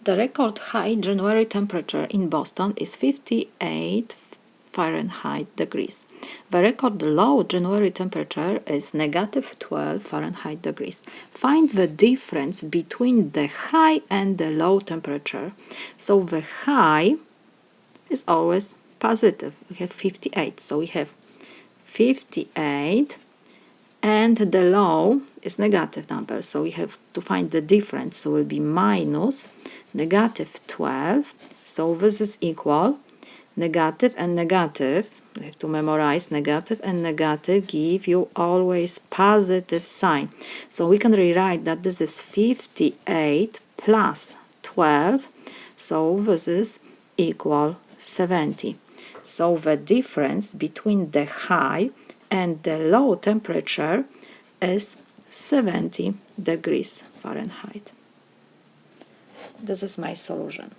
The record high January temperature in Boston is 58 Fahrenheit degrees. The record low January temperature is negative 12 Fahrenheit degrees. Find the difference between the high and the low temperature. So the high is always positive. We have 58. So we have 58, and the low is negative number. So we have to find the difference. So it will be minus negative 12. So this is equal negative and negative. We have to memorize negative and negative give you always positive sign. So we can rewrite that this is 58 plus 12. So this is equal 70. So the difference between the high and the low temperature is 70 degrees Fahrenheit. This is my solution.